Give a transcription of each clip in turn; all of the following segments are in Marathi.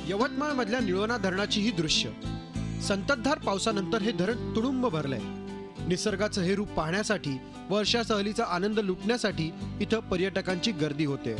यवतमाळमधल्या निळवणा धरणाची ही दृश्य। संततधार पावसानंतर हे धरण तुडुंब भरलंय। निसर्गाचं हे रूप पाहण्यासाठी वर्षा सहलीचा आनंद लुटण्यासाठी इथं पर्यटकांची गर्दी होते।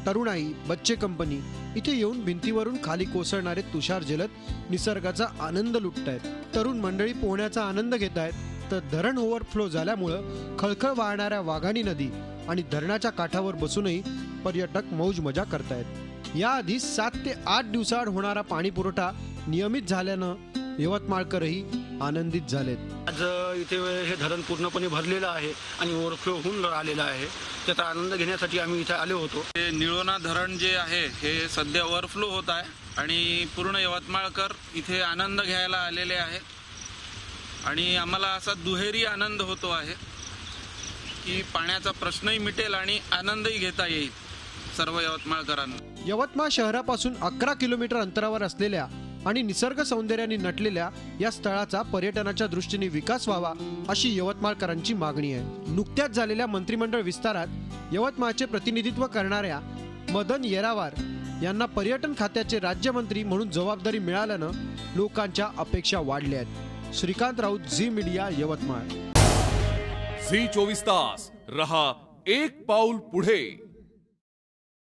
तरुणाई, बच्चे कंपनी इथे येऊन भिंतीवरून खाली कोसळणारे तुषार जलद निसर्गाचा आनंद लुटतायत। तरुण मंडळी पोहण्याचा आनंद घेतायत, तर धरण ओव्हरफ्लो झाल्यामुळं खळखळ वाहणाऱ्या वाघाणी नदी आणि धरणाच्या काठावर बसूनही पर्यटक मौज मजा करतायत। याआधी 7 ते 8 दिवसाआड होणारा पाणी पुरवठा नियमित झाल्यानं यवतमाळकरही आनंदित झालेत। आज इथे हे धरण पूर्णपणे भरलेलं आहे आणि ओव्हरफ्लो होऊन आलेलं आहे। त्याचा आनंद घेण्यासाठी आम्ही इथे आलो होतो। हे निळवणा धरण जे आहे हे सध्या ओव्हरफ्लो होत आहे आणि पूर्ण यवतमाळकर इथे आनंद घ्यायला आलेले आहेत आणि आम्हाला असा दुहेरी आनंद होतो आहे की पाण्याचा प्रश्नही मिटेल आणि आनंदही घेता येईल सर्व यवतमाळकरांना। यवतमाळ शहरापासून 11 किलोमीटर अंतरावर असलेल्या आणि निसर्ग सौंदर्याने नटलेल्या या स्थळाचा पर्यटनाच्या दृष्टीने विकास व्हावा अशी यवतमाळकरांची मागणी आहे। नुकत्याच झालेल्या मंत्रिमंडळ विस्तारात यवतमाळचे प्रतिनिधित्व करणाऱ्या मदन येरावार यांना पर्यटन खात्याचे राज्यमंत्री म्हणून जबाबदारी मिळाल्यानं लोकांच्या अपेक्षा वाढल्या आहेत। श्रीकांत राऊत, झी मीडिया, यवतमाळ। झी 24 तास रहा एक पाऊल पुढे।